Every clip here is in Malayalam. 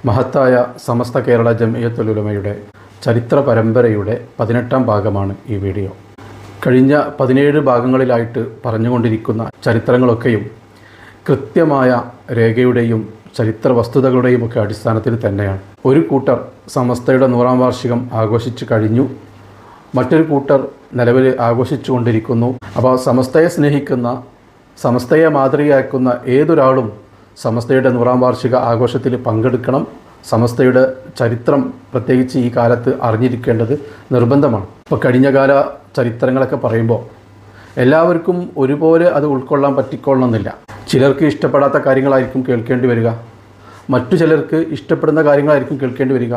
മഹത്തായ സമസ്ത കേരള ജംഇയ്യത്തുൽ ഉലമയുടെ ചരിത്ര പരമ്പരയുടെ 18ാം ഭാഗമാണ് ഈ വീഡിയോ. കഴിഞ്ഞ 17 ഭാഗങ്ങളിലായിട്ട് പറഞ്ഞുകൊണ്ടിരിക്കുന്ന ചരിത്രങ്ങളൊക്കെയും കൃത്യമായ രേഖയുടെയും ചരിത്ര വസ്തുതകളുടെയും ഒക്കെ അടിസ്ഥാനത്തിൽ തന്നെയാണ്. ഒരു കൂട്ടർ സമസ്തയുടെ 100ാം വാർഷികം ആഘോഷിച്ചു കഴിഞ്ഞു, മറ്റൊരു കൂട്ടർ നിലവിൽ ആഘോഷിച്ചു കൊണ്ടിരിക്കുന്നു. അപ്പോൾ സമസ്തയെ സ്നേഹിക്കുന്ന, സമസ്തയെ മാതൃകയാക്കുന്ന ഏതൊരാളും സമസ്തയുടെ 100ാം വാർഷിക ആഘോഷത്തിൽ പങ്കെടുക്കണം. സമസ്തയുടെ ചരിത്രം പ്രത്യേകിച്ച് ഈ കാലത്ത് അറിഞ്ഞിരിക്കേണ്ടത് നിർബന്ധമാണ്. ഇപ്പോൾ കഴിഞ്ഞകാല ചരിത്രങ്ങളൊക്കെ പറയുമ്പോൾ എല്ലാവർക്കും ഒരുപോലെ അത് ഉൾക്കൊള്ളാൻ പറ്റിക്കൊള്ളണമെന്നില്ല. ചിലർക്ക് ഇഷ്ടപ്പെടാത്ത കാര്യങ്ങളായിരിക്കും കേൾക്കേണ്ടി വരിക, മറ്റു ചിലർക്ക് ഇഷ്ടപ്പെടുന്ന കാര്യങ്ങളായിരിക്കും കേൾക്കേണ്ടി വരിക.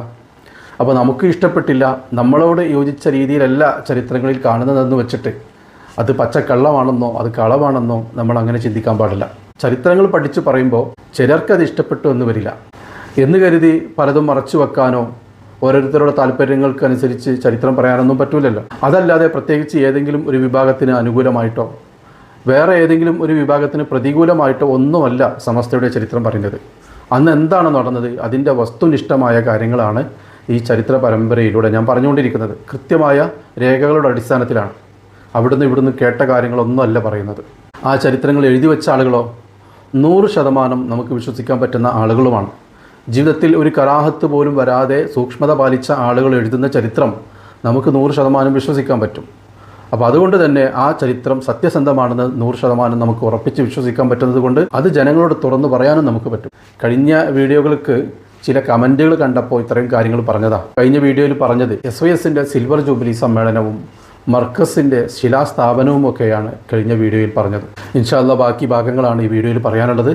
അപ്പോൾ നമുക്ക് ഇഷ്ടപ്പെട്ടില്ല, നമ്മളോട് യോജിച്ച രീതിയിലല്ല ചരിത്രങ്ങളിൽ കാണുന്നതെന്ന് വെച്ചിട്ട് അത് പച്ചക്കള്ളമാണെന്നോ അത് കളവാണെന്നോ നമ്മൾ അങ്ങനെ ചിന്തിക്കാൻ പാടില്ല. ചരിത്രങ്ങൾ പഠിച്ച് പറയുമ്പോൾ ചിലർക്കത് ഇഷ്ടപ്പെട്ടു എന്ന് വരില്ല എന്ന് കരുതി പലതും മറച്ചു വെക്കാനോ ഓരോരുത്തരുടെ താല്പര്യങ്ങൾക്കനുസരിച്ച് ചരിത്രം പറയാനൊന്നും പറ്റൂലല്ലോ. അതല്ലാതെ പ്രത്യേകിച്ച് ഏതെങ്കിലും ഒരു വിഭാഗത്തിന് അനുകൂലമായിട്ടോ വേറെ ഏതെങ്കിലും ഒരു വിഭാഗത്തിന് പ്രതികൂലമായിട്ടോ ഒന്നുമല്ല സമസ്തയുടെ ചരിത്രം പറയുന്നത്. അന്ന് എന്താണ് നടന്നത്, അതിൻ്റെ വസ്തുനിഷ്ഠമായ കാര്യങ്ങളാണ് ഈ ചരിത്ര പരമ്പരയിലൂടെ ഞാൻ പറഞ്ഞുകൊണ്ടിരിക്കുന്നത്. കൃത്യമായ രേഖകളുടെ അടിസ്ഥാനത്തിലാണ്. അവിടുന്ന് ഇവിടുന്ന് കേട്ട കാര്യങ്ങളൊന്നും അല്ല പറയുന്നത്. ആ ചരിത്രങ്ങൾ എഴുതി വെച്ച ആളുകളോ 100% നമുക്ക് വിശ്വസിക്കാൻ പറ്റുന്ന ആളുകളുമാണ്. ജീവിതത്തിൽ ഒരു കറാഹത്ത് പോലും വരാതെ സൂക്ഷ്മത പാലിച്ച ആളുകൾ എഴുതുന്ന ചരിത്രം നമുക്ക് 100% വിശ്വസിക്കാൻ പറ്റും. അപ്പോൾ അതുകൊണ്ട് തന്നെ ആ ചരിത്രം സത്യസന്ധമാണെന്ന് 100% നമുക്ക് ഉറപ്പിച്ച് വിശ്വസിക്കാൻ പറ്റുന്നത് കൊണ്ട് അത് ജനങ്ങളോട് തുറന്നു പറയാനും നമുക്ക് പറ്റും. കഴിഞ്ഞ വീഡിയോകൾക്ക് ചില കമൻറ്റുകൾ കണ്ടപ്പോൾ ഇത്രയും കാര്യങ്ങൾ പറഞ്ഞതാണ്. കഴിഞ്ഞ വീഡിയോയിൽ പറഞ്ഞത് SYSൻ്റെ സിൽവർ ജൂബിലി സമ്മേളനവും മർക്കസിൻ്റെ ശിലാസ്ഥാപനവും ഒക്കെയാണ് കഴിഞ്ഞ വീഡിയോയിൽ പറഞ്ഞത്. ഇൻഷാ അല്ലാഹ് ബാക്കി ഭാഗങ്ങളാണ് ഈ വീഡിയോയിൽ പറയാനുള്ളത്.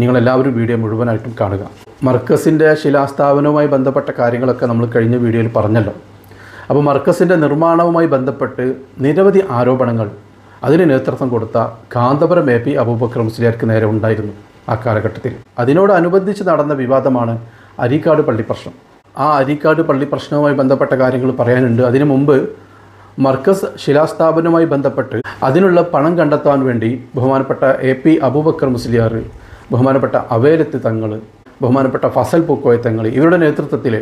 നിങ്ങളെല്ലാവരും വീഡിയോ മുഴുവനായിട്ടും കാണുക. മർക്കസിൻ്റെ ശിലാസ്ഥാപനവുമായി ബന്ധപ്പെട്ട കാര്യങ്ങളൊക്കെ നമ്മൾ കഴിഞ്ഞ വീഡിയോയിൽ പറഞ്ഞല്ലോ. അപ്പോൾ മർക്കസിൻ്റെ നിർമ്മാണവുമായി ബന്ധപ്പെട്ട് നിരവധി ആരോപണങ്ങൾ അതിന് നേതൃത്വം കൊടുത്ത കാന്തപുരം AP അബൂബക്കർ മുസ്ലിയാർക്ക് നേരെ ഉണ്ടായിരുന്നു ആ കാലഘട്ടത്തിൽ. അതിനോടനുബന്ധിച്ച് നടന്ന വിവാദമാണ് അരീക്കാട് പള്ളി പ്രശ്നം. ആ അരീക്കാട് പള്ളി പ്രശ്നവുമായി ബന്ധപ്പെട്ട കാര്യങ്ങൾ പറയാനുണ്ട്. അതിനു മുമ്പ് മർക്കസ് ശിലാസ്ഥാപനവുമായി ബന്ധപ്പെട്ട് അതിനുള്ള പണം കണ്ടെത്താൻ വേണ്ടി ബഹുമാനപ്പെട്ട AP അബൂബക്കർ മുസ്ലിയാർ, ബഹുമാനപ്പെട്ട അവേലത്ത് തങ്ങൾ, ബഹുമാനപ്പെട്ട ഫസൽ പൂക്കോയ തങ്ങൾ ഇവരുടെ നേതൃത്വത്തിൽ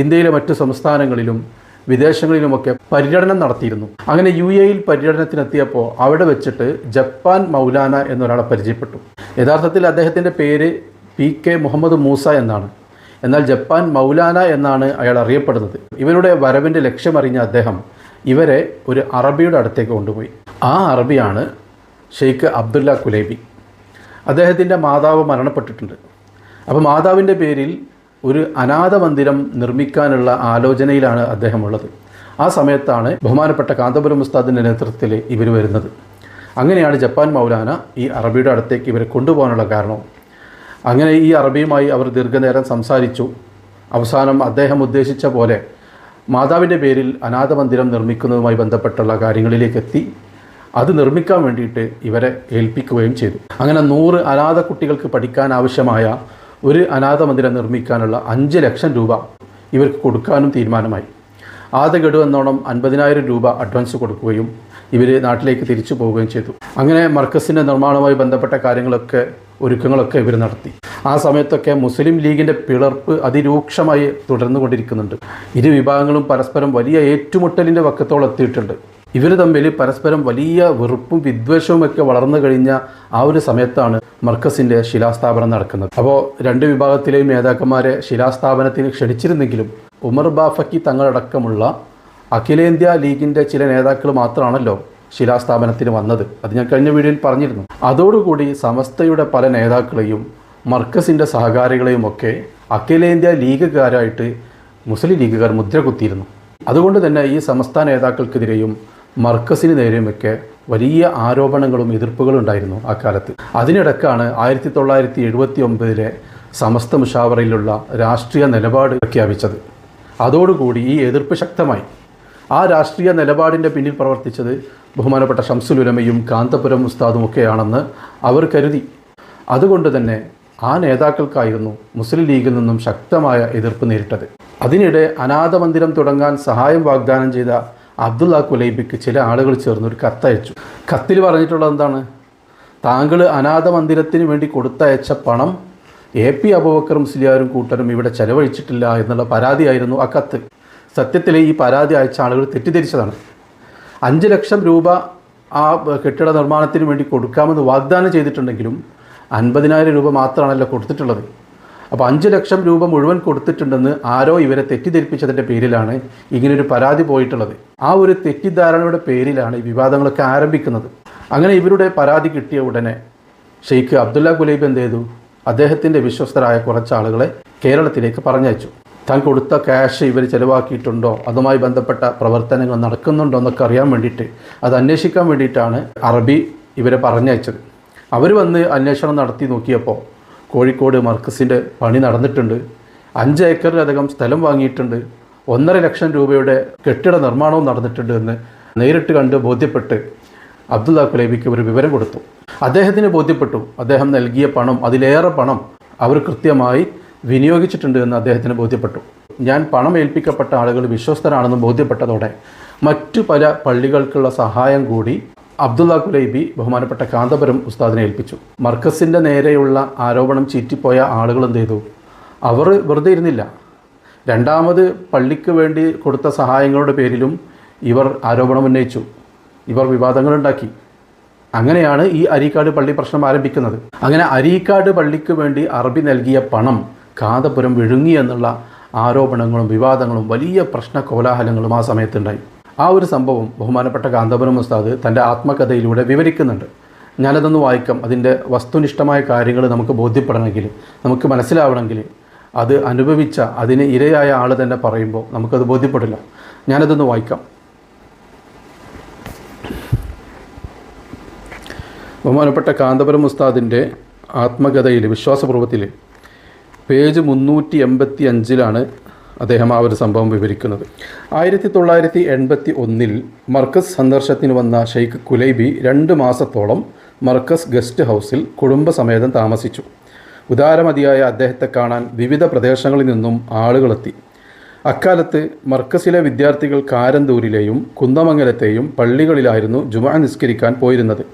ഇന്ത്യയിലെ മറ്റു സംസ്ഥാനങ്ങളിലും വിദേശങ്ങളിലുമൊക്കെ പര്യടനം നടത്തിയിരുന്നു. അങ്ങനെ UAE പര്യടനത്തിനെത്തിയപ്പോൾ അവിടെ വെച്ചിട്ട് ജപ്പാൻ മൗലാന എന്നൊരാളെ പരിചയപ്പെട്ടു. യഥാർത്ഥത്തിൽ അദ്ദേഹത്തിൻ്റെ പേര് PK മുഹമ്മദ് മൂസ എന്നാണ്. എന്നാൽ ജപ്പാൻ മൗലാന എന്നാണ് അയാൾ അറിയപ്പെടുന്നത്. ഇവരുടെ വരവിൻ്റെ ലക്ഷ്യമറിഞ്ഞ അദ്ദേഹം ഇവരെ ഒരു അറബിയുടെ അടുത്തേക്ക് കൊണ്ടുപോയി. ആ അറബിയാണ് ഷെയ്ഖ് അബ്ദുല്ല കുലൈബി. അദ്ദേഹത്തിൻ്റെ മാതാവ് മരണപ്പെട്ടിട്ടുണ്ട്. അപ്പോൾ മാതാവിൻ്റെ പേരിൽ ഒരു അനാഥ മന്ദിരം നിർമ്മിക്കാനുള്ള ആലോചനയിലാണ് അദ്ദേഹം ഉള്ളത്. ആ സമയത്താണ് ബഹുമാനപ്പെട്ട കാന്തപുരം ഉസ്താദിൻ്റെ നേതൃത്വത്തിൽ ഇവർ വരുന്നത്. അങ്ങനെയാണ് ജപ്പാൻ മൗലാന ഈ അറബിയുടെ അടുത്തേക്ക് ഇവരെ കൊണ്ടുപോകാനുള്ള കാരണം. അങ്ങനെ ഈ അറബിയുമായി അവർ ദീർഘനേരം സംസാരിച്ചു. അവസാനം അദ്ദേഹം ഉദ്ദേശിച്ച പോലെ മാതാവിൻ്റെ പേരിൽ അനാഥ മന്ദിരം നിർമ്മിക്കുന്നതുമായി ബന്ധപ്പെട്ടുള്ള കാര്യങ്ങളിലേക്ക് എത്തി. അത് നിർമ്മിക്കാൻ വേണ്ടിയിട്ട് ഇവരെ ഏൽപ്പിക്കുകയും ചെയ്തു. അങ്ങനെ 100 അനാഥ കുട്ടികൾക്ക് പഠിക്കാൻ ആവശ്യമായ ഒരു അനാഥ മന്ദിരം നിർമ്മിക്കാനുള്ള 5 ലക്ഷം രൂപ ഇവർക്ക് കൊടുക്കാനും തീരുമാനമായി. ആദ്യ ഗഡു എന്നോണം 50,000 രൂപ അഡ്വാൻസ് കൊടുക്കുകയും ഇവർ നാട്ടിലേക്ക് തിരിച്ചു പോവുകയും ചെയ്തു. അങ്ങനെ മർക്കസിൻ്റെ നിർമ്മാണവുമായി ബന്ധപ്പെട്ട കാര്യങ്ങളൊക്കെ ഒരുക്കങ്ങളൊക്കെ ഇവർ നടത്തി. ആ സമയത്തൊക്കെ മുസ്ലിം ലീഗിൻ്റെ പിളർപ്പ് അതിരൂക്ഷമായി തുടർന്നു കൊണ്ടിരിക്കുന്നുണ്ട്. ഇരു വിഭാഗങ്ങളും പരസ്പരം വലിയ ഏറ്റുമുട്ടലിൻ്റെ വക്കത്തോളം എത്തിയിട്ടുണ്ട്. ഇവർ തമ്മിൽ പരസ്പരം വലിയ വെറുപ്പും വിദ്വേഷവും ഒക്കെ വളർന്നു കഴിഞ്ഞ ആ ഒരു സമയത്താണ് മർക്കസിൻ്റെ ശിലാസ്ഥാപനം നടക്കുന്നത്. അപ്പോൾ രണ്ട് വിഭാഗത്തിലെയും നേതാക്കന്മാരെ ശിലാസ്ഥാപനത്തിന് ക്ഷണിച്ചിരുന്നെങ്കിലും ഉമർ ബാഫക്കി തങ്ങളടക്കമുള്ള അഖിലേന്ത്യാ ലീഗിൻ്റെ ചില നേതാക്കൾ മാത്രമാണല്ലോ ശിലാസ്ഥാപനത്തിന് വന്നത്. അത് ഞാൻ കഴിഞ്ഞ വീഡിയോയിൽ പറഞ്ഞിരുന്നു. അതോടുകൂടി സമസ്തയുടെ പല നേതാക്കളെയും മർക്കസിൻ്റെ സഹകാരികളെയും ഒക്കെ അഖിലേന്ത്യാ ലീഗുകാരായിട്ട് മുസ്ലിം ലീഗുകാർ മുദ്ര കുത്തിയിരുന്നു. അതുകൊണ്ട് തന്നെ ഈ സമസ്ത നേതാക്കൾക്കെതിരെയും മർക്കസിന് നേരെയുമൊക്കെ വലിയ ആരോപണങ്ങളും എതിർപ്പുകളും ഉണ്ടായിരുന്നു ആ കാലത്ത്. അതിനിടക്കാണ് 1979 സമസ്ത മുഷാവറയിലുള്ള രാഷ്ട്രീയ നിലപാട് പ്രഖ്യാപിച്ചത്. അതോടുകൂടി ഈ എതിർപ്പ് ശക്തമായി. ആ രാഷ്ട്രീയ നിലപാടിൻ്റെ പിന്നിൽ പ്രവർത്തിച്ചത് ബഹുമാനപ്പെട്ട ഷംസുൽ ഉലമയും കാന്തപുരം ഉസ്താദും ഒക്കെയാണെന്ന് അവർ കരുതി. അതുകൊണ്ട് തന്നെ ആ നേതാക്കൾക്കായിരുന്നു മുസ്ലിം ലീഗിൽ നിന്നും ശക്തമായ എതിർപ്പ് നേരിട്ടത്. അതിനിടെ അനാഥ മന്ദിരം തുടങ്ങാൻ സഹായം വാഗ്ദാനം ചെയ്ത അബ്ദുല്ല കുലൈബിക്ക് ചില ആളുകൾ ചേർന്നൊരു കത്തയച്ചു. കത്തിൽ പറഞ്ഞിട്ടുള്ളത് എന്താണ്? താങ്കൾ അനാഥ മന്ദിരത്തിന് വേണ്ടി കൊടുത്തയച്ച പണം AP അബൂബക്കർ മുസ്ലിയാരും കൂട്ടരും ഇവിടെ ചെലവഴിച്ചിട്ടില്ല എന്നുള്ള പരാതിയായിരുന്നു ആ കത്ത്. സത്യത്തിൽ ഈ പരാതി അയച്ച ആളുകൾ തെറ്റിദ്ധരിച്ചതാണ്. 5 ലക്ഷം രൂപ ആ കെട്ടിട നിർമ്മാണത്തിന് വേണ്ടി കൊടുക്കാമെന്ന് വാഗ്ദാനം ചെയ്തിട്ടുണ്ടെങ്കിലും 50,000 രൂപ മാത്രമാണല്ലോ കൊടുത്തിട്ടുള്ളത്. അപ്പോൾ 5 ലക്ഷം രൂപ മുഴുവൻ കൊടുത്തിട്ടുണ്ടെന്ന് ആരോ ഇവരെ തെറ്റിദ്ധരിപ്പിച്ചതിൻ്റെ പേരിലാണ് ഇങ്ങനൊരു പരാതി പോയിട്ടുള്ളത്. ആ ഒരു തെറ്റിദ്ധാരണയുടെ പേരിലാണ് ഈ വിവാദങ്ങളൊക്കെ ആരംഭിക്കുന്നത്. അങ്ങനെ ഇവരുടെ പരാതി കിട്ടിയ ഉടനെ ഷെയ്ഖ് അബ്ദുള്ള കുലൈബി എന്ത് ചെയ്തു? അദ്ദേഹത്തിൻ്റെ വിശ്വസ്തരായ കുറച്ച് ആളുകളെ കേരളത്തിലേക്ക് പറഞ്ഞയച്ചു. താൻ കൊടുത്ത ക്യാഷ് ഇവർ ചിലവാക്കിയിട്ടുണ്ടോ, അതുമായി ബന്ധപ്പെട്ട പ്രവർത്തനങ്ങൾ നടക്കുന്നുണ്ടോ എന്നൊക്കെ അറിയാൻ വേണ്ടിയിട്ട്, അത് അന്വേഷിക്കാൻ വേണ്ടിയിട്ടാണ് അറബി ഇവരെ പറഞ്ഞയച്ചത്. അവർ വന്ന് അന്വേഷണം നടത്തി നോക്കിയപ്പോൾ കോഴിക്കോട് മർക്കസിൻ്റെ പണി നടന്നിട്ടുണ്ട്, 5 ഏക്കറിലധികം സ്ഥലം വാങ്ങിയിട്ടുണ്ട്, 1.5 ലക്ഷം രൂപയുടെ കെട്ടിട നിർമ്മാണവും നടന്നിട്ടുണ്ട് എന്ന് നേരിട്ട് കണ്ട് ബോധ്യപ്പെട്ട് അബ്ദുള്ള കുലൈബിക്ക് ഒരു വിവരം കൊടുത്തു. അദ്ദേഹത്തിന് ബോധ്യപ്പെട്ടു അദ്ദേഹം നൽകിയ പണം, അതിലേറെ പണം അവർ കൃത്യമായി വിനിയോഗിച്ചിട്ടുണ്ട് എന്ന് അദ്ദേഹത്തിന് ബോധ്യപ്പെട്ടു. ഞാൻ പണം ഏൽപ്പിക്കപ്പെട്ട ആളുകൾ വിശ്വസ്തരാണെന്ന് ബോധ്യപ്പെട്ടതോടെ മറ്റു പല പള്ളികൾക്കുള്ള സഹായം കൂടി അബ്ദുള്ള കുലൈബി ബഹുമാനപ്പെട്ട കാന്തപുരം ഉസ്താദിനെ ഏൽപ്പിച്ചു. മർക്കസിൻ്റെ നേരെയുള്ള ആരോപണം ചീറ്റിപ്പോയ ആളുകൾ എന്ത് ചെയ്തു? അവർ വെറുതെ ഇരുന്നില്ല. രണ്ടാമത് പള്ളിക്ക് വേണ്ടി കൊടുത്ത സഹായങ്ങളുടെ പേരിലും ഇവർ ആരോപണം ഉന്നയിച്ചു, ഇവർ വിവാദങ്ങളുണ്ടാക്കി. അങ്ങനെയാണ് ഈ അരീക്കാട് പള്ളി പ്രശ്നം ആരംഭിക്കുന്നത്. അങ്ങനെ അരീക്കാട് പള്ളിക്ക് വേണ്ടി അറബി നൽകിയ പണം കാന്തപുരം വിഴുങ്ങി എന്നുള്ള ആരോപണങ്ങളും വിവാദങ്ങളും വലിയ പ്രശ്ന കോലാഹലങ്ങളും ആ സമയത്തുണ്ടായി. ആ ഒരു സംഭവം ബഹുമാനപ്പെട്ട കാന്തപുരം ഉസ്താദ് തൻ്റെ ആത്മകഥയിലൂടെ വിവരിക്കുന്നുണ്ട്. ഞാനതൊന്ന് വായിക്കാം. അതിൻ്റെ വസ്തുനിഷ്ഠമായ കാര്യങ്ങൾ നമുക്ക് ബോധ്യപ്പെടണമെങ്കിൽ, നമുക്ക് മനസ്സിലാവണമെങ്കിൽ, അത് അനുഭവിച്ച അതിന് ഇരയായ ആൾ തന്നെ പറയുമ്പോൾ നമുക്കത് ബോധ്യപ്പെടില്ല. ഞാനതൊന്ന് വായിക്കാം. ബഹുമാനപ്പെട്ട കാന്തപുരം ഉസ്താദിൻ്റെ ആത്മകഥയിൽ വിശ്വാസപൂർവ്വത്തിൽ പേജ് 385 അദ്ദേഹം ആ ഒരു സംഭവം വിവരിക്കുന്നത്. 1981 മർക്കസ് സന്ദർശനത്തിന് വന്ന ഷെയ്ഖ് കുലൈബി 2 മാസത്തോളം മർക്കസ് ഗസ്റ്റ് ഹൗസിൽ കുടുംബസമേതം താമസിച്ചു. ഉദാരമതിയായ അദ്ദേഹത്തെ കാണാൻ വിവിധ പ്രദേശങ്ങളിൽ നിന്നും ആളുകളെത്തി. അക്കാലത്ത് മർക്കസിലെ വിദ്യാർത്ഥികൾ കാരന്തൂരിലെയും കുന്നമംഗലത്തെയും പള്ളികളിലായിരുന്നു ജുമുഅ നിസ്കരിക്കാൻ പോയിരുന്നത്.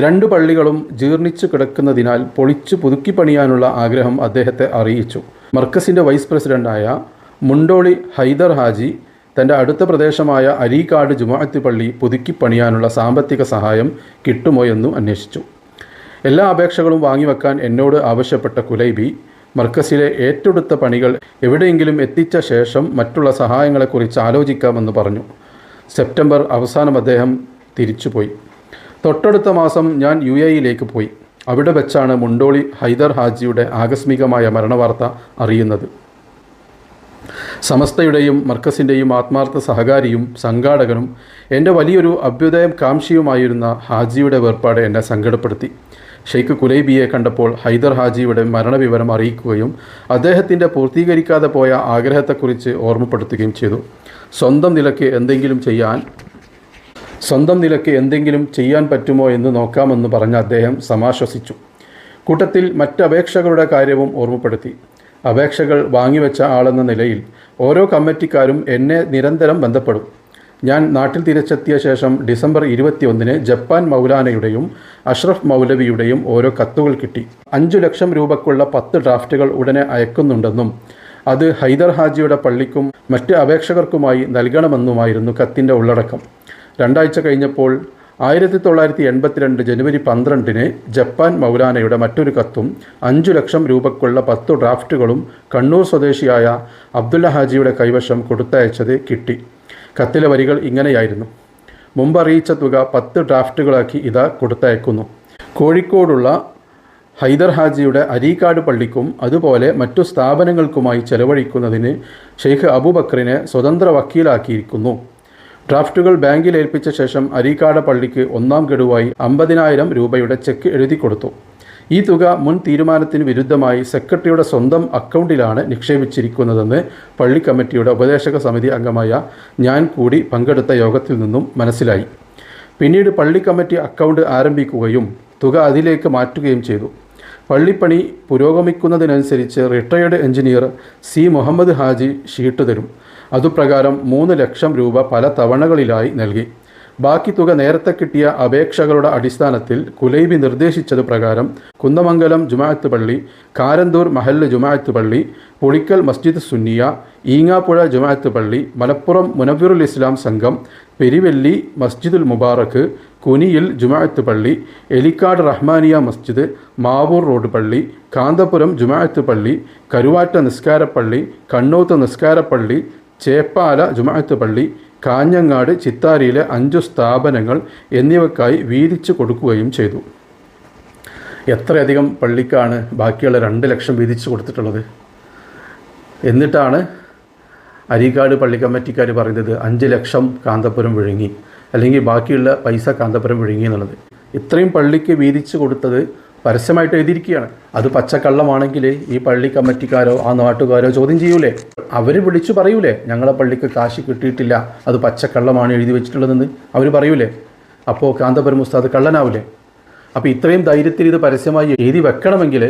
2 പള്ളികളും ജീർണിച്ചു കിടക്കുന്നതിനാൽ പൊളിച്ചു പുതുക്കി പണിയാനുള്ള ആഗ്രഹം അദ്ദേഹത്തെ അറിയിച്ചു. മർക്കസിൻ്റെ വൈസ് പ്രസിഡൻ്റായ മുണ്ടോളി ഹൈദർ ഹാജി തൻ്റെ അടുത്ത പ്രദേശമായ അരീക്കാട് ജുമുഅത്ത് പള്ളി പുതുക്കി പണിയാനുള്ള സാമ്പത്തിക സഹായം കിട്ടുമോ എന്നും അന്വേഷിച്ചു. എല്ലാ അപേക്ഷകളും വാങ്ങിവെക്കാൻ എന്നോട് ആവശ്യപ്പെട്ട കുലൈബി മർക്കസിലെ ഏറ്റെടുത്ത പണികൾ എവിടെയെങ്കിലും എത്തിച്ച ശേഷം മറ്റുള്ള സഹായങ്ങളെക്കുറിച്ച് ആലോചിക്കാമെന്ന് പറഞ്ഞു. സെപ്റ്റംബർ അവസാനം അദ്ദേഹം തിരിച്ചുപോയി. തൊട്ടടുത്ത മാസം ഞാൻ UAE പോയി. അവിടെ വെച്ചാണ് മുണ്ടോളി ഹൈദർ ഹാജിയുടെ ആകസ്മികമായ മരണവാർത്ത അറിയുന്നത്. സമസ്തയുടെയും മർക്കസിൻ്റെയും ആത്മാർത്ഥ സഹകാരിയും സംഘാടകനും എൻ്റെ വലിയൊരു അഭ്യുദയം കാംക്ഷിയുമായിരുന്ന ഹാജിയുടെ വേർപാട് എന്നെ സങ്കടപ്പെടുത്തി. ഷെയ്ഖ് കുലൈബിയെ കണ്ടപ്പോൾ ഹൈദർ ഹാജിയുടെ മരണവിവരം അറിയിക്കുകയും അദ്ദേഹത്തിൻ്റെ പൂർത്തീകരിക്കാതെ പോയ ആഗ്രഹത്തെക്കുറിച്ച് ഓർമ്മപ്പെടുത്തുകയും ചെയ്തു. സ്വന്തം നിലയ്ക്ക് എന്തെങ്കിലും ചെയ്യാൻ പറ്റുമോ എന്ന് നോക്കാമെന്ന് പറഞ്ഞ അദ്ദേഹം സമാശ്വസിച്ചു. കൂട്ടത്തിൽ മറ്റ് അപേക്ഷകളുടെ കാര്യവും ഓർമ്മപ്പെടുത്തി. അപേക്ഷകൾ വാങ്ങിവെച്ച ആളെന്ന നിലയിൽ ഓരോ കമ്മിറ്റിക്കാരും എന്നെ നിരന്തരം ബന്ധപ്പെടും. ഞാൻ നാട്ടിൽ തിരിച്ചെത്തിയ ശേഷം ഡിസംബർ 21 ജപ്പാൻ മൗലാനയുടെയും അഷ്റഫ് മൗലവിയുടെയും ഓരോ കത്തുകൾ കിട്ടി. 5 ലക്ഷം രൂപയ്ക്കുള്ള 10 ഡ്രാഫ്റ്റുകൾ ഉടനെ അയക്കുന്നുണ്ടെന്നും അത് ഹൈദർ ഹാജിയുടെ പള്ളിക്കും മറ്റ് അപേക്ഷകർക്കുമായി നൽകണമെന്നുമായിരുന്നു കത്തിൻ്റെ ഉള്ളടക്കം. 2 ആഴ്ച കഴിഞ്ഞപ്പോൾ 1982 ജനുവരി 12 ജപ്പാൻ മൗലാനയുടെ മറ്റൊരു കത്തും 5 ലക്ഷം രൂപയ്ക്കുള്ള 10 ഡ്രാഫ്റ്റുകളും കണ്ണൂർ സ്വദേശിയായ അബ്ദുള്ള ഹാജിയുടെ കൈവശം കൊടുത്തയച്ചത് കിട്ടി. കത്തിലെ വരികൾ ഇങ്ങനെയായിരുന്നു: മുമ്പ് അറിയിച്ച തുക 10 ഡ്രാഫ്റ്റുകളാക്കി ഇതാ കൊടുത്തയക്കുന്നു. കോഴിക്കോടുള്ള ഹൈദർ ഹാജിയുടെ അരീക്കാട് പള്ളിക്കും അതുപോലെ മറ്റു സ്ഥാപനങ്ങൾക്കുമായി ചെലവഴിക്കുന്നതിന് ഷെയ്ഖ് അബൂബക്കറിനെ സ്വതന്ത്ര വക്കീലാക്കിയിരിക്കുന്നു. ഡ്രാഫ്റ്റുകൾ ബാങ്കിൽ ഏൽപ്പിച്ച ശേഷം അരീക്കാട് പള്ളിക്ക് 1ാം ഗഡുവായി 50,000 രൂപയുടെ ചെക്ക് എഴുതി കൊടുത്തു. ഈ തുക മുൻ തീരുമാനത്തിന് വിരുദ്ധമായി സെക്രട്ടറിയുടെ സ്വന്തം അക്കൗണ്ടിലാണ് നിക്ഷേപിച്ചിരിക്കുന്നതെന്ന് പള്ളി കമ്മിറ്റിയുടെ ഉപദേശക സമിതി അംഗമായ ഞാൻ കൂടി പങ്കെടുത്ത യോഗത്തിൽ നിന്നും മനസ്സിലായി. പിന്നീട് പള്ളി കമ്മിറ്റി അക്കൗണ്ട് ആരംഭിക്കുകയും തുക അതിലേക്ക് മാറ്റുകയും ചെയ്തു. പള്ളിപ്പണി പുരോഗമിക്കുന്നതിനനുസരിച്ച് retired engineer C. Muhammad Haji sheet തരും. അതുപ്രകാരം 3 ലക്ഷം രൂപ പല തവണകളിലായി നൽകി. ബാക്കി തുക നേരത്തെ കിട്ടിയ അപേക്ഷകളുടെ അടിസ്ഥാനത്തിൽ കുലൈബി നിർദ്ദേശിച്ചത് പ്രകാരം കുന്നമംഗലം ജുമാഅത്ത് പള്ളി, കാരന്തൂർ മഹല്ല് ജുമാഅത്ത് പള്ളി, പുളിക്കൽ മസ്ജിദ് സുന്നിയ, ഈങ്ങാപ്പുഴ ജുമാഅത്ത് പള്ളി, മലപ്പുറം മുനവ്വിറുൽ ഇസ്ലാം സംഘം, പെരിവെല്ലി മസ്ജിദുൽ മുബാറക്ക്, കുനിയിൽ ജുമാഅത്ത് പള്ളി, എലിക്കാട് റഹ്മാനിയ മസ്ജിദ്, മാവൂർ റോഡ് പള്ളി, കാന്തപുരം ജുമാഅത്ത് പള്ളി, കരുവാറ്റ നിസ്കാരപ്പള്ളി, കണ്ണൂത്ത് നിസ്കാരപ്പള്ളി, ചേപ്പാല ജുമാഅത്ത് പള്ളി, കാഞ്ഞങ്ങാട്, ചിത്താരിയിലെ 5 സ്ഥാപനങ്ങൾ എന്നിവയ്ക്കായി വീതിച്ചു കൊടുക്കുകയും ചെയ്തു. എത്രയധികം പള്ളിക്കാണ് ബാക്കിയുള്ള 2 ലക്ഷം വീതിച്ചു കൊടുത്തിട്ടുള്ളത്? എന്നിട്ടാണ് അരീക്കാട് പള്ളി കമ്മിറ്റിക്കാർ പറയുന്നത് 5 ലക്ഷം കാന്തപുരം വിഴുങ്ങി, അല്ലെങ്കിൽ ബാക്കിയുള്ള പൈസ കാന്തപുരം വിഴുങ്ങി എന്നുള്ളത്. ഇത്രയും പള്ളിക്ക് വീതിച്ചു കൊടുത്തത് പരസ്യമായിട്ട് എഴുതിയിരിക്കുകയാണ്. അത് പച്ചക്കള്ളമാണെങ്കിൽ ഈ പള്ളി കമ്മിറ്റിക്കാരോ ആ നാട്ടുകാരോ ചോദ്യം ചെയ്യൂലേ? അവർ വിളിച്ചു പറയൂലേ ഞങ്ങളെ പള്ളിക്ക് കാശ് കിട്ടിയിട്ടില്ല, അത് പച്ചക്കള്ളമാണ് എഴുതി വെച്ചിട്ടുള്ളതെന്ന് അവർ പറയൂലേ? അപ്പോൾ കാന്തപുരം ഉസ്താദ് കള്ളനാവൂലേ? അപ്പോൾ ഇത്രയും ധൈര്യത്തിൽ ഇത് പരസ്യമായി എഴുതി വെക്കണമെങ്കിൽ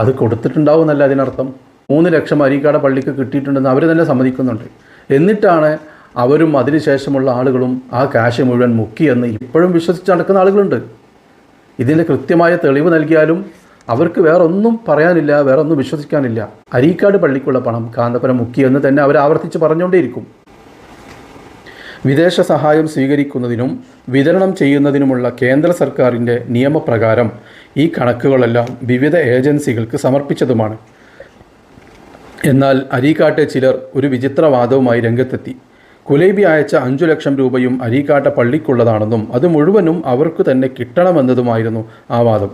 അത് കൊടുത്തിട്ടുണ്ടാവും എന്നല്ല അതിനർത്ഥം. 3 ലക്ഷം അരീക്കാട് പള്ളിക്ക് കിട്ടിയിട്ടുണ്ടെന്ന് അവർ തന്നെ സമ്മതിക്കുന്നുണ്ട്. എന്നിട്ടാണ് അവരും അതിനുശേഷമുള്ള ആളുകളും ആ കാശ് മുഴുവൻ മുക്കിയെന്ന് ഇപ്പോഴും വിശ്വസിച്ച് നടക്കുന്ന ആളുകളുണ്ട്. ഇതിൻ്റെ കൃത്യമായ തെളിവ് നൽകിയാലും അവർക്ക് വേറൊന്നും പറയാനില്ല, വേറൊന്നും വിശ്വസിക്കാനില്ല. അരീക്കാട് പള്ളിക്കുള്ള പണം കാന്തപുരം മുക്കിയെന്ന് തന്നെ അവർ ആവർത്തിച്ച് പറഞ്ഞുകൊണ്ടേയിരിക്കും. വിദേശ സഹായം സ്വീകരിക്കുന്നതിനും വിതരണം ചെയ്യുന്നതിനുമുള്ള കേന്ദ്ര സർക്കാരിൻ്റെ നിയമപ്രകാരം ഈ കണക്കുകളെല്ലാം വിവിധ ഏജൻസികൾക്ക് സമർപ്പിച്ചതുമാണ്. എന്നാൽ അരീക്കാട്ടെ ചിലർ ഒരു വിചിത്രവാദവുമായി രംഗത്തെത്തി. കുലൈബി അയച്ച 5 ലക്ഷം രൂപയും അരീക്കാട്ടെ പള്ളിക്കുള്ളതാണെന്നും അത് മുഴുവനും അവർക്ക് തന്നെ കിട്ടണമെന്നതുമായിരുന്നു ആ വാദം.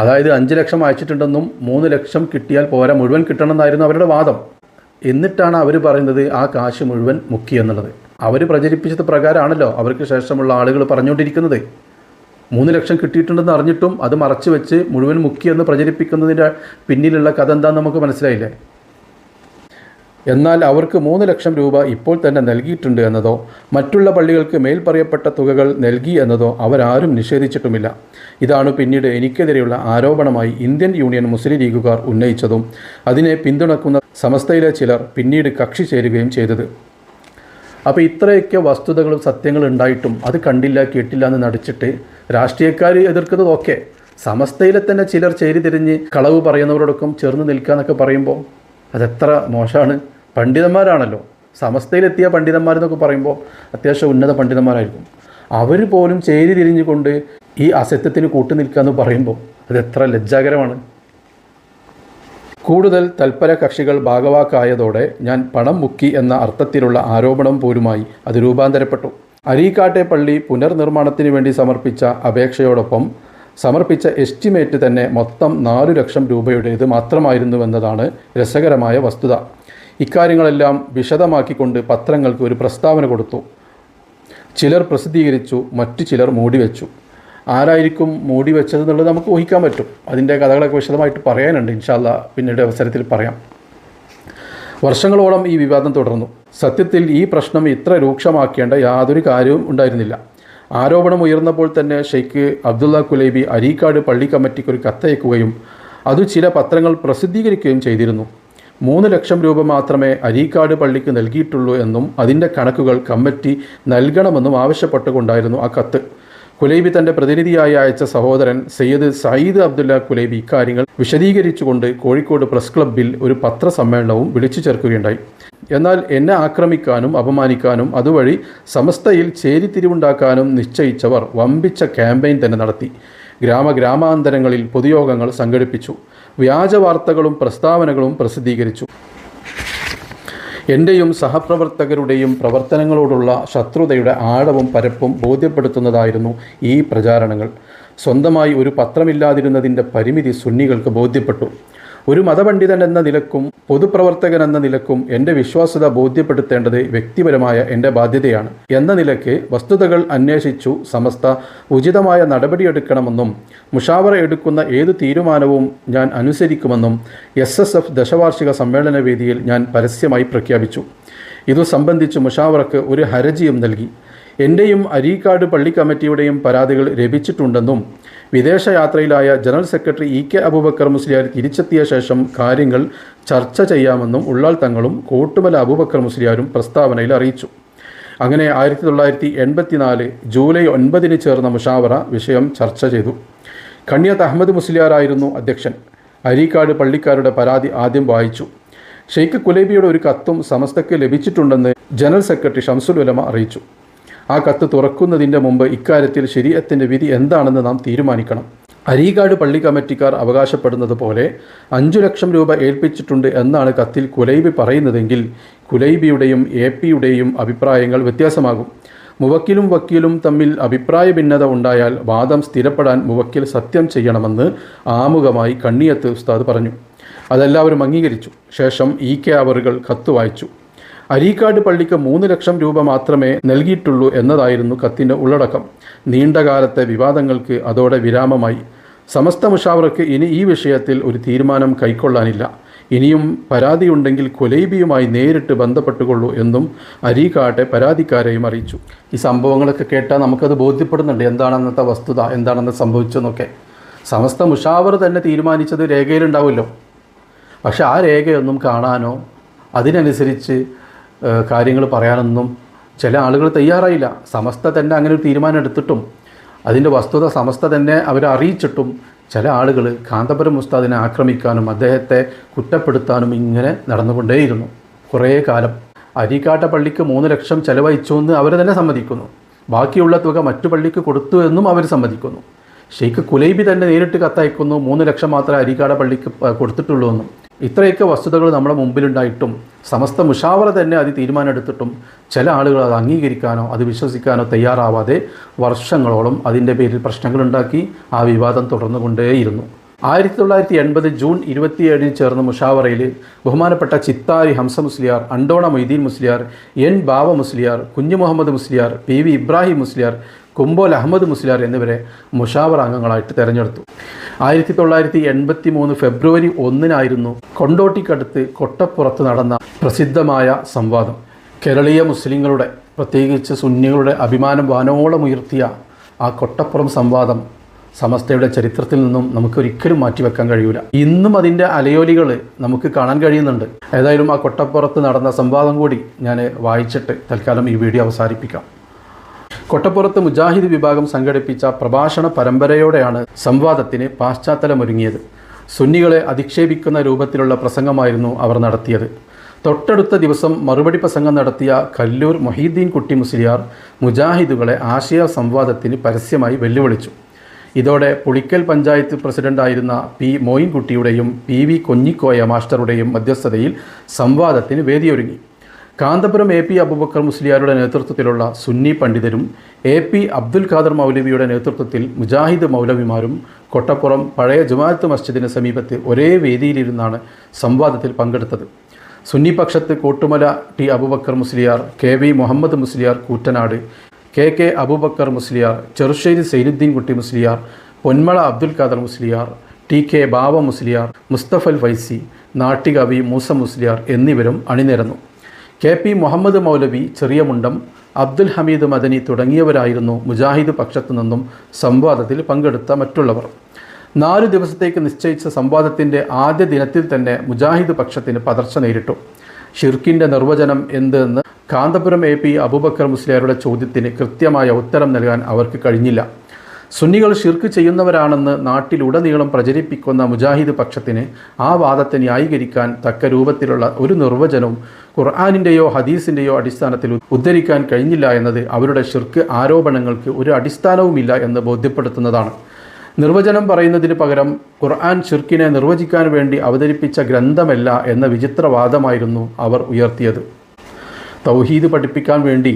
അതായത് 5 ലക്ഷം അയച്ചിട്ടുണ്ടെന്നും 3 ലക്ഷം കിട്ടിയാൽ പോരാ, മുഴുവൻ കിട്ടണമെന്നായിരുന്നു അവരുടെ വാദം. എന്നിട്ടാണ് അവർ പറയുന്നത് ആ കാശ് മുഴുവൻ മുക്കി എന്നുള്ളത്. അവർ പ്രചരിപ്പിച്ചത് പ്രകാരമാണല്ലോ അവർക്ക് ശേഷമുള്ള ആളുകൾ പറഞ്ഞുകൊണ്ടിരിക്കുന്നത്. 3 ലക്ഷം കിട്ടിയിട്ടുണ്ടെന്ന് അറിഞ്ഞിട്ടും അത് മറച്ചു വെച്ച് മുഴുവൻ മുക്കിയെന്ന് പ്രചരിപ്പിക്കുന്നതിൻ്റെ പിന്നിലുള്ള കഥ എന്താണെന്ന് നമുക്ക് മനസ്സിലായില്ലേ? എന്നാൽ അവർക്ക് 3 ലക്ഷം രൂപ ഇപ്പോൾ തന്നെ നൽകിയിട്ടുണ്ട് എന്നതോ മറ്റുള്ള പള്ളികൾക്ക് മേൽ പറയപ്പെട്ട തുകകൾ നൽകി എന്നതോ അവരാരും നിഷേധിച്ചിട്ടുമില്ല. ഇതാണ് പിന്നീട് എനിക്കെതിരെയുള്ള ആരോപണമായി ഇന്ത്യൻ യൂണിയൻ മുസ്ലിം ലീഗുകാർ ഉന്നയിച്ചതും അതിനെ പിന്തുണക്കുന്ന സമസ്തയിലെ ചിലർ പിന്നീട് കക്ഷി ചേരുകയും ചെയ്തത്. അപ്പോൾ ഇത്രയൊക്കെ വസ്തുതകളും സത്യങ്ങളും ഉണ്ടായിട്ടും അത് കണ്ടില്ല കേട്ടില്ല എന്ന് നടിച്ചിട്ട് രാഷ്ട്രീയക്കാർ എതിർക്കുന്നത് ഓക്കെ, സമസ്തയിലെ തന്നെ ചിലർ ചേരിതിരിഞ്ഞ് കളവ് പറയുന്നവരോടൊപ്പം ചേർന്ന് നിൽക്കുക എന്നൊക്കെ പറയുമ്പോൾ അതെത്ര മോശമാണ്. പണ്ഡിതന്മാരാണല്ലോ, സമസ്തയിലെത്തിയ പണ്ഡിതന്മാരെന്നൊക്കെ പറയുമ്പോൾ അത്യാവശ്യം ഉന്നത പണ്ഡിതന്മാരായിരിക്കും. അവർ പോലും ചേരി തിരിഞ്ഞുകൊണ്ട് ഈ അസത്യത്തിന് കൂട്ടുനിൽക്കുക എന്ന് പറയുമ്പോൾ അതെത്ര ലജ്ജാകരമാണ്. കൂടുതൽ തൽപര കക്ഷികൾ ഭാഗവാക്കായതോടെ ഞാൻ പണം മുക്കി എന്ന അർത്ഥത്തിലുള്ള ആരോപണം പോലുമായി അത് രൂപാന്തരപ്പെട്ടു. അരീക്കാട്ടെ പള്ളി പുനർനിർമ്മാണത്തിന് വേണ്ടി സമർപ്പിച്ച അപേക്ഷയോടൊപ്പം സമർപ്പിച്ച എസ്റ്റിമേറ്റ് തന്നെ മൊത്തം 4 ലക്ഷം രൂപയുടേത് മാത്രമായിരുന്നുവെന്നതാണ് രസകരമായ വസ്തുത. ഇക്കാര്യങ്ങളെല്ലാം വിശദമാക്കിക്കൊണ്ട് പത്രങ്ങൾക്ക് ഒരു പ്രസ്താവന കൊടുത്തു. ചിലർ പ്രസിദ്ധീകരിച്ചു, മറ്റു ചിലർ മൂടിവെച്ചു. ആരായിരിക്കും മൂടി വെച്ചതെന്നുള്ളത് നമുക്ക് ഊഹിക്കാൻ പറ്റും. അതിൻ്റെ കഥകളൊക്കെ വിശദമായിട്ട് പറയാനുണ്ട്, ഇൻഷാ അല്ലാഹ് പിന്നീട് അവസരത്തിൽ പറയാം. വർഷങ്ങളോളം ഈ വിവാദം തുടർന്നു. സത്യത്തിൽ ഈ പ്രശ്നം ഇത്ര രൂക്ഷമാക്കേണ്ട യാതൊരു കാര്യവും ഉണ്ടായിരുന്നില്ല. ആരോപണം ഉയർന്നപ്പോൾ തന്നെ ഷെയ്ഖ് അബ്ദുള്ള കുലൈബി അരീക്കാട് പള്ളി കമ്മിറ്റിക്ക് ഒരു കത്തയക്കുകയും അത് ചില പത്രങ്ങൾ പ്രസിദ്ധീകരിക്കുകയും ചെയ്തിരുന്നു. 3 ലക്ഷം രൂപ മാത്രമേ അരീക്കാട് പള്ളിക്ക് നൽകിയിട്ടുള്ളൂ എന്നും അതിൻ്റെ കണക്കുകൾ കമ്മിറ്റി നൽകണമെന്നും ആവശ്യപ്പെട്ടുകൊണ്ടായിരുന്നു ആ കത്ത്. കുലൈബി തൻ്റെ പ്രതിനിധിയായി അയച്ച സഹോദരൻ സയ്യിദ് സയ്യിദ് അബ്ദുള്ള കുലൈബി ഇക്കാര്യങ്ങൾ വിശദീകരിച്ചുകൊണ്ട് കോഴിക്കോട് പ്രസ് ക്ലബ്ബിൽ ഒരു പത്രസമ്മേളനവും വിളിച്ചു ചേർക്കുകയുണ്ടായി. എന്നാൽ എന്നെ ആക്രമിക്കാനും അപമാനിക്കാനും അതുവഴി സമസ്തയിൽ ചേരിതിരിവുണ്ടാക്കാനും നിശ്ചയിച്ചവർ വമ്പിച്ച ക്യാമ്പയിൻ തന്നെ നടത്തി. ഗ്രാമാന്തരങ്ങളിൽ പൊതുയോഗങ്ങൾ സംഘടിപ്പിച്ചു. വ്യാജ വാർത്തകളും പ്രസ്താവനകളും പ്രസിദ്ധീകരിച്ചു. എൻ്റെയും സഹപ്രവർത്തകരുടെയും പ്രവർത്തനങ്ങളോടുള്ള ശത്രുതയുടെ ആഴവും പരപ്പും ബോധ്യപ്പെടുത്തുന്നതായിരുന്നു ഈ പ്രചാരണങ്ങൾ. സ്വന്തമായി ഒരു പത്രമില്ലാതിരുന്നതിൻ്റെ പരിമിതി സുന്നികൾക്ക് ബോധ്യപ്പെട്ടു. ഒരു മതപണ്ഡിതൻ എന്ന നിലക്കും പൊതുപ്രവർത്തകൻ എന്ന നിലക്കും എൻ്റെ വിശ്വാസ്യത ബോധ്യപ്പെടുത്തേണ്ടത് വ്യക്തിപരമായ എൻ്റെ ബാധ്യതയാണ്. എന്ന നിലയ്ക്ക് വസ്തുതകൾ അന്വേഷിച്ചു സമസ്ത ഉചിതമായ നടപടിയെടുക്കണമെന്നും മുഷാവറ എടുക്കുന്ന ഏതു തീരുമാനവും ഞാൻ അനുസരിക്കുമെന്നും SSF ദശവാർഷിക സമ്മേളന വേദിയിൽ ഞാൻ പരസ്യമായി പ്രഖ്യാപിച്ചു. ഇതു സംബന്ധിച്ച് മുഷാവറക്ക് ഒരു ഹർജിയും നൽകി. എൻ്റെയും അരീക്കാട് പള്ളി കമ്മിറ്റിയുടെയും പരാതികൾ ലഭിച്ചിട്ടുണ്ടെന്നും വിദേശയാത്രയിലായ general secretary EK Abubakar Musliyar തിരിച്ചെത്തിയ ശേഷം കാര്യങ്ങൾ ചർച്ച ചെയ്യാമെന്നും ഉള്ളാൾ തങ്ങളും കോട്ടുമല അബൂബക്കർ മുസ്ലിയാരും പ്രസ്താവനയിൽ അറിയിച്ചു. അങ്ങനെ 1984 ജൂലൈ 9 ചേർന്ന മുഷാവറ വിഷയം ചർച്ച ചെയ്തു. കണ്ണിയത്ത് അഹമ്മദ് മുസ്ലിയാരായിരുന്നു അധ്യക്ഷൻ. അരീക്കാട് പള്ളിക്കാരുടെ പരാതി ആദ്യം വായിച്ചു. ഷെയ്ഖ് കുലൈബിയുടെ ഒരു കത്തും സമസ്തയ്ക്ക് ലഭിച്ചിട്ടുണ്ടെന്ന് ജനറൽ സെക്രട്ടറി ഷംസുൽ ഉലമ അറിയിച്ചു. ആ കത്ത് തുറക്കുന്നതിൻ്റെ മുമ്പ് ഇക്കാര്യത്തിൽ ശരീഅത്തിൻ്റെ വിധി എന്താണെന്ന് നാം തീരുമാനിക്കണം. അരീക്കാട് പള്ളി കമ്മിറ്റിക്കാർ അവകാശപ്പെടുന്നത് പോലെ 5 ലക്ഷം രൂപ ഏൽപ്പിച്ചിട്ടുണ്ട് എന്നാണ് കത്തിൽ കുലൈബി പറയുന്നതെങ്കിൽ കുലൈബിയുടെയും AP-യുടെയും അഭിപ്രായങ്ങൾ വ്യത്യാസമാകും. മുവക്കിലും വക്കീലും തമ്മിൽ അഭിപ്രായ ഭിന്നത ഉണ്ടായാൽ വാദം സ്ഥിരപ്പെടാൻ മുവക്കിൽ സത്യം ചെയ്യണമെന്ന് ആമുഖമായി കണ്ണിയത്ത് ഉസ്താദ് പറഞ്ഞു. അതെല്ലാവരും അംഗീകരിച്ചു. ശേഷം EK അവറുകൾ കത്ത് വായിച്ചു. അരീക്കാട് പള്ളിക്ക് 3 ലക്ഷം രൂപ മാത്രമേ നൽകിയിട്ടുള്ളൂ എന്നതായിരുന്നു കത്തിൻ്റെ ഉള്ളടക്കം. നീണ്ടകാലത്തെ വിവാദങ്ങൾക്ക് അതോടെ വിരാമമായി. സമസ്ത മുഷാവറയ്ക്ക് ഇനി ഈ വിഷയത്തിൽ ഒരു തീരുമാനം കൈക്കൊള്ളാനില്ല. ഇനിയും പരാതിയുണ്ടെങ്കിൽ കുലൈബിയുമായി നേരിട്ട് ബന്ധപ്പെട്ടുകൊള്ളൂ എന്നും അരീക്കാട്ടെ പരാതിക്കാരെയും അറിയിച്ചു. ഈ സംഭവങ്ങളൊക്കെ കേട്ടാൽ നമുക്കത് ബോധ്യപ്പെടുന്നുണ്ട് എന്താണെന്നത്തെ വസ്തുത, എന്താണെന്ന് സംഭവിച്ചെന്നൊക്കെ. സമസ്ത മുഷാവർ തന്നെ തീരുമാനിച്ചത് രേഖയിലുണ്ടാവുമല്ലോ. പക്ഷെ ആ രേഖയൊന്നും കാണാനോ അതിനനുസരിച്ച് കാര്യങ്ങൾ പറയാനൊന്നും ചില ആളുകൾ തയ്യാറായില്ല. സമസ്ത തന്നെ അങ്ങനെ ഒരു തീരുമാനം എടുത്തിട്ടും അതിൻ്റെ വസ്തുത സമസ്ത തന്നെ അവരെ അറിയിച്ചിട്ടും ചില ആളുകൾ കാന്തപുരം ഉസ്താദിനെ ആക്രമിക്കാനും അദ്ദേഹത്തെ കുറ്റപ്പെടുത്താനും ഇങ്ങനെ നടന്നുകൊണ്ടേയിരുന്നു കുറേ കാലം. അരീക്കാട്ട പള്ളിക്ക് 3 ലക്ഷം ചെലവഴിച്ചു എന്ന് അവർ തന്നെ സമ്മതിക്കുന്നു. ബാക്കിയുള്ള തുക മറ്റു പള്ളിക്ക് കൊടുത്തു എന്നും അവർ സമ്മതിക്കുന്നു. ഷെയ്ഖ് കുലൈബി തന്നെ നേരിട്ട് കത്തയക്കുന്നു 3 ലക്ഷം മാത്രമേ അരീക്കാട് പള്ളിക്ക് കൊടുത്തിട്ടുള്ളൂ എന്നും. ഇത്രയൊക്കെ വസ്തുതകൾ നമ്മുടെ മുമ്പിലുണ്ടായിട്ടും സമസ്ത മുഷാവറ തന്നെ അത് തീരുമാനമെടുത്തിട്ടും ചില ആളുകൾ അത് അംഗീകരിക്കാനോ അത് വിശ്വസിക്കാനോ തയ്യാറാവാതെ വർഷങ്ങളോളം അതിൻ്റെ പേരിൽ പ്രശ്നങ്ങളുണ്ടാക്കി ആ വിവാദം തുടർന്നുകൊണ്ടേയിരുന്നു. 1980 ജൂൺ 27 ചേർന്ന മുഷാവറയിൽ ബഹുമാനപ്പെട്ട ചിത്താരി ഹംസ മുസ്ലിയാർ, അണ്ടോണ മൊയ്തീൻ മുസ്ലിയാർ, N ബാവ മുസ്ലിയാർ, കുഞ്ഞു മുഹമ്മദ് മുസ്ലിയാർ, PV ഇബ്രാഹിം മുസ്ലിയാർ, കുമ്പോൽ അഹമ്മദ് മുസ്ലിയാർ എന്നിവരെ മുഷാവറ അംഗങ്ങളായിട്ട് തെരഞ്ഞെടുത്തു. 1983 ഫെബ്രുവരി 1 കൊണ്ടോട്ടിക്കടുത്ത് കൊട്ടപ്പുറത്ത് നടന്ന പ്രസിദ്ധമായ സംവാദം. കേരളീയ മുസ്ലിങ്ങളുടെ പ്രത്യേകിച്ച് സുന്നികളുടെ അഭിമാനം വാനോളം ഉയർത്തിയ ആ കൊട്ടപ്പുറം സംവാദം സമസ്തയുടെ ചരിത്രത്തിൽ നിന്നും നമുക്കൊരിക്കലും മാറ്റിവെക്കാൻ കഴിയില്ല. ഇന്നും അതിൻ്റെ അലയോലികൾ നമുക്ക് കാണാൻ കഴിയുന്നുണ്ട്. ഏതായാലും ആ കൊട്ടപ്പുറത്ത് നടന്ന സംവാദം കൂടി ഞാൻ വായിച്ചിട്ട് തൽക്കാലം ഈ വീഡിയോ അവസാനിപ്പിക്കാം. കൊട്ടപ്പുറത്ത് മുജാഹിദ് വിഭാഗം സംഘടിപ്പിച്ച പ്രഭാഷണ പരമ്പരയോടെയാണ് സംവാദത്തിന് പാശ്ചാത്തലമൊരുങ്ങിയത്. സുന്നികളെ അധിക്ഷേപിക്കുന്ന രൂപത്തിലുള്ള പ്രസംഗമായിരുന്നു അവർ നടത്തിയത്. തൊട്ടടുത്ത ദിവസം മറുപടി പ്രസംഗം നടത്തിയ കല്ലൂർ മൊഹീദ്ദീൻ കുട്ടി മുസ്ലിയാർ മുജാഹിദുകളെ ആശയ സംവാദത്തിന് പരസ്യമായി വെല്ലുവിളിച്ചു. ഇതോടെ പുളിക്കൽ പഞ്ചായത്ത് പ്രസിഡന്റായിരുന്ന P മോയിൻകുട്ടിയുടെയും PV കൊഞ്ഞിക്കോയ മാസ്റ്ററുടെയും മധ്യസ്ഥതയിൽ സംവാദത്തിന് വേദിയൊരുങ്ങി. കാന്തപുരം AP അബൂബക്കർ മുസ്ലിയാരുടെ നേതൃത്വത്തിലുള്ള സുന്നി പണ്ഡിതരും AP അബ്ദുൽ ഖാദർ മൗലവിയുടെ നേതൃത്വത്തിൽ മുജാഹിദ് മൗലവിമാരും കൊട്ടപ്പുറം പഴയ ജുമാഅത്ത് മസ്ജിദിന് സമീപത്ത് ഒരേ വേദിയിലിരുന്നാണ് സംവാദത്തിൽ പങ്കെടുത്തത്. സുന്നി പക്ഷത്ത് Kottumala T Abubakar Musliyar, KV Muhammad Musliyar Koottanad, KK Abubakar Musliyar, Cherusseri Zainuddin കുട്ടി മുസ്ലിയാർ, പൊന്മള അബ്ദുൽ ഖാദർ മുസ്ലിയാർ, TK ബാവ മുസ്ലിയാർ, മുസ്തഫൽ ഫൈസി, നാട്ടികവി മൂസ മുസ്ലിയാർ എന്നിവരും അണിനിരന്നു. KP മുഹമ്മദ് മൗലവി ചെറിയമുണ്ടം, അബ്ദുൽ ഹമീദ് മദനി തുടങ്ങിയവരായിരുന്നു മുജാഹിദ് പക്ഷത്തു നിന്നും സംവാദത്തിൽ പങ്കെടുത്ത മറ്റുള്ളവർ. 4 ദിവസത്തേക്ക് നിശ്ചയിച്ച സംവാദത്തിൻ്റെ ആദ്യ ദിനത്തിൽ തന്നെ മുജാഹിദ് പക്ഷത്തിന് പതർച്ച നേരിട്ടു. ഷിർക്കിൻ്റെ നിർവചനം എന്തെന്ന് കാന്തപുരം AP അബൂബക്കർ മുസ്ലിയാരുടെ ചോദ്യത്തിന് കൃത്യമായ ഉത്തരം നൽകാൻ അവർക്ക് കഴിഞ്ഞില്ല. സുന്നികൾ ഷിർക്ക് ചെയ്യുന്നവരാണെന്ന് നാട്ടിലുടനീളം പ്രചരിപ്പിക്കുന്ന മുജാഹിദ് പക്ഷത്തിന് ആ വാദത്തെ ന്യായീകരിക്കാൻ തക്ക രൂപത്തിലുള്ള ഒരു നിർവചനവും ഖുർആനിൻ്റെയോ ഹദീസിൻ്റെയോ അടിസ്ഥാനത്തിൽ ഉദ്ധരിക്കാൻ കഴിഞ്ഞില്ല എന്നത് അവരുടെ ഷിർക്ക് ആരോപണങ്ങൾക്ക് ഒരു അടിസ്ഥാനവുമില്ല എന്ന് ബോധ്യപ്പെടുത്തുന്നതാണ്. നിർവചനം പറയുന്നതിന് പകരം ഖുർആൻ ഷിർക്കിനെ നിർവചിക്കാൻ വേണ്ടി അവതരിപ്പിച്ച ഗ്രന്ഥമല്ല എന്ന വിചിത്രവാദമായിരുന്നു അവർ ഉയർത്തിയത്. തൗഹീദ് പഠിപ്പിക്കാൻ വേണ്ടി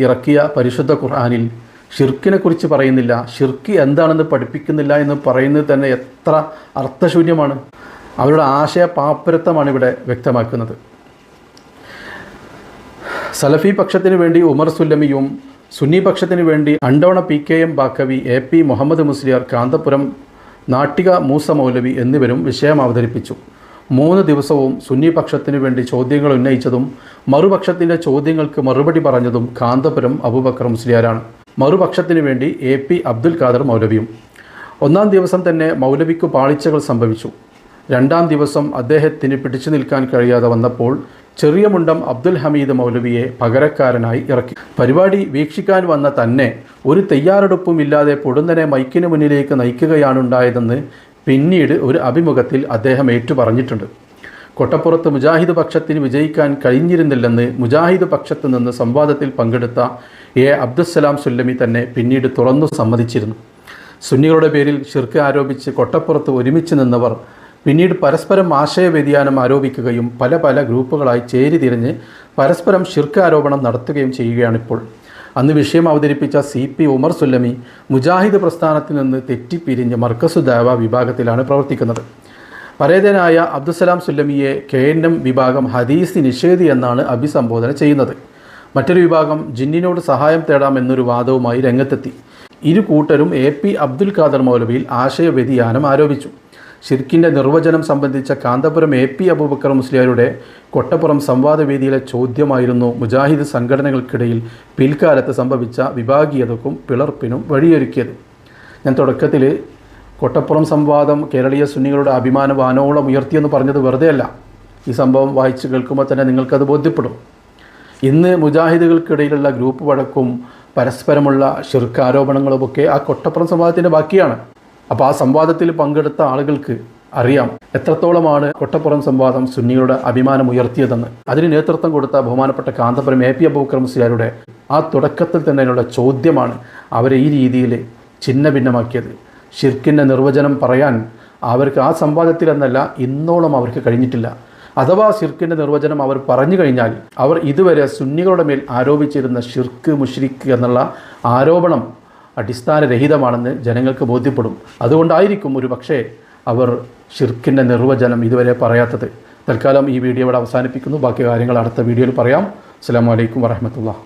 ഇറക്കിയ പരിശുദ്ധ ഖുർആനിൽ ഷിർക്കിനെ കുറിച്ച് പറയുന്നില്ല, ഷിർക്ക് എന്താണെന്ന് പഠിപ്പിക്കുന്നില്ല എന്ന് പറയുന്നത് തന്നെ എത്ര അർത്ഥശൂന്യമാണ്. അവരുടെ ആശയ പാപ്പരത്വമാണ് ഇവിടെ വ്യക്തമാക്കുന്നത്. സലഫി പക്ഷത്തിന് വേണ്ടി ഉമർ സുല്ലമിയും സുന്നി പക്ഷത്തിന് വേണ്ടി അണ്ടോണ PKM ബാക്കവി, AP മുഹമ്മദ് മുസ്ലിയാർ, കാന്തപുരം നാട്ടിക മൂസ മൗലവി എന്നിവരും വിഷയം അവതരിപ്പിച്ചു. 3 ദിവസവും സുന്നി പക്ഷത്തിന് വേണ്ടി ചോദ്യങ്ങൾ ഉന്നയിച്ചതും മറുപക്ഷത്തിൻ്റെ ചോദ്യങ്ങൾക്ക് മറുപടി പറഞ്ഞതും കാന്തപുരം അബൂബക്കർ മുസ്ലിയാരാണ്. മറുപക്ഷത്തിന് വേണ്ടി AP അബ്ദുൽ ഖാദർ മൗലവിയും. 1-ാം ദിവസം തന്നെ മൗലവിക്ക് പാളിച്ചകൾ സംഭവിച്ചു. 2-ാം ദിവസം അദ്ദേഹത്തിന് പിടിച്ചു നിൽക്കാൻ കഴിയാതെ വന്നപ്പോൾ ചെറിയ മുണ്ടം അബ്ദുൽ ഹമീദ് മൗലവിയെ പകരക്കാരനായി ഇറക്കി. പരിപാടി വീക്ഷിക്കാൻ വന്ന തന്നെ ഒരു തയ്യാറെടുപ്പുമില്ലാതെ പൊടുന്നനെ മൈക്കിന് മുന്നിലേക്ക് നയിക്കുകയാണുണ്ടായതെന്ന് പിന്നീട് ഒരു അഭിമുഖത്തിൽ അദ്ദേഹം ഏറ്റുപറഞ്ഞിട്ടുണ്ട്. കൊട്ടപ്പുറത്ത് മുജാഹിദ് പക്ഷത്തിന് വിജയിക്കാൻ കഴിഞ്ഞിരുന്നില്ലെന്ന് മുജാഹിദ് പക്ഷത്ത് നിന്ന് സംവാദത്തിൽ പങ്കെടുത്ത അബ്ദുസ്സലാം സുല്ലമി തന്നെ പിന്നീട് തുറന്നു സമ്മതിച്ചിരുന്നു. സുന്നികളുടെ പേരിൽ ഷിർക്ക് ആരോപിച്ച് കൊട്ടപ്പുറത്ത് ഒരുമിച്ച് നിന്നവർ പിന്നീട് പരസ്പരം ആശയവ്യതിയാനം ആരോപിക്കുകയും പല പല ഗ്രൂപ്പുകളായി ചേരിതിരിഞ്ഞ് പരസ്പരം ഷിർക്ക് ആരോപണം നടത്തുകയും ചെയ്യുകയാണിപ്പോൾ. അന്ന് വിഷയം അവതരിപ്പിച്ച CP ഉമർ സുല്ലമി മുജാഹിദ് പ്രസ്ഥാനത്തിൽ നിന്ന് തെറ്റിപ്പിരിഞ്ഞ് മർക്കസു ദഅവ വിഭാഗത്തിലാണ് പ്രവർത്തിക്കുന്നത്. പരേതനായ അബ്ദുസ്സലാം സുല്ലമിയെ KNM വിഭാഗം ഹദീസ് നിഷേധി എന്നാണ് അഭിസംബോധന ചെയ്യുന്നത്. മറ്റൊരു വിഭാഗം ജിന്നിനോട് സഹായം തേടാമെന്നൊരു വാദവുമായി രംഗത്തെത്തി. ഇരു കൂട്ടരും AP അബ്ദുൽ ഖാദർ മൗലവിയിൽ ആശയവ്യതിയാനം ആരോപിച്ചു. ഷിർക്കിൻ്റെ നിർവചനം സംബന്ധിച്ച കാന്തപുരം AP അബൂബക്കർ മുസ്ലിയാരുടെ കൊട്ടപ്പുറം സംവാദവേദിയിലെ ചോദ്യമായിരുന്നു മുജാഹിദ് സംഘടനകൾക്കിടയിൽ പിൽക്കാലത്ത് സംഭവിച്ച വിഭാഗീയതക്കും പിളർപ്പിനും വഴിയൊരുക്കിയത്. ഞാൻ തുടക്കത്തിൽ കൊട്ടപ്പുറം സംവാദം കേരളീയ സുന്നികളുടെ അഭിമാന വാനോളം ഉയർത്തിയെന്ന് പറഞ്ഞത് വെറുതെയല്ല. ഈ സംഭവം വായിച്ച് കേൾക്കുമ്പോൾ തന്നെ നിങ്ങൾക്കത് ബോധ്യപ്പെടും. ഇന്ന് മുജാഹിദുകൾക്കിടയിലുള്ള ഗ്രൂപ്പ് വഴക്കും പരസ്പരമുള്ള ഷിർക്ക് ആരോപണങ്ങളുമൊക്കെ ആ കൊട്ടപ്പുറം സംവാദത്തിൻ്റെ ബാക്കിയാണ്. അപ്പോൾ ആ സംവാദത്തിൽ പങ്കെടുത്ത ആളുകൾക്ക് അറിയാം എത്രത്തോളമാണ് കൊട്ടപ്പുറം സംവാദം സുന്നികളുടെ അഭിമാനം ഉയർത്തിയതെന്ന്. അതിന് നേതൃത്വം കൊടുത്ത ബഹുമാനപ്പെട്ട കാന്തപുരം AP അബൂബക്കർ മുസ്ലിയാരുടെ ആ തുടക്കത്തിൽ തന്നെയുള്ള ചോദ്യമാണ് അവരെ ഈ രീതിയിൽ ഛിന്ന ഭിന്നമാക്കിയത്. ഷിർക്കിൻ്റെ നിർവചനം പറയാൻ അവർക്ക് ആ സംവാദത്തിൽ എന്നല്ല ഇന്നോളം അവർക്ക് കഴിഞ്ഞിട്ടില്ല. അഥവാ ഷിർക്കിൻ്റെ നിർവചനം അവർ പറഞ്ഞു കഴിഞ്ഞാൽ അവർ ഇതുവരെ സുന്നികളുടെ മേൽ ആരോപിച്ചിരുന്ന ഷിർക്ക് മുശ്രിക്ക് എന്നുള്ള ആരോപണം അടിസ്ഥാനരഹിതമാണെന്ന് ജനങ്ങൾക്ക് ബോധ്യപ്പെടും. അതുകൊണ്ടായിരിക്കും ഒരു പക്ഷേ അവർ ഷിർക്കിൻ്റെ നിർവചനം ഇതുവരെ പറയാത്തത്. തൽക്കാലം ഈ വീഡിയോ ഇവിടെ അവസാനിപ്പിക്കുന്നു. ബാക്കി കാര്യങ്ങൾ അടുത്ത വീഡിയോയിൽ പറയാം. അസ്സലാമു അലൈക്കും വറഹ്മത്തുള്ളാഹി.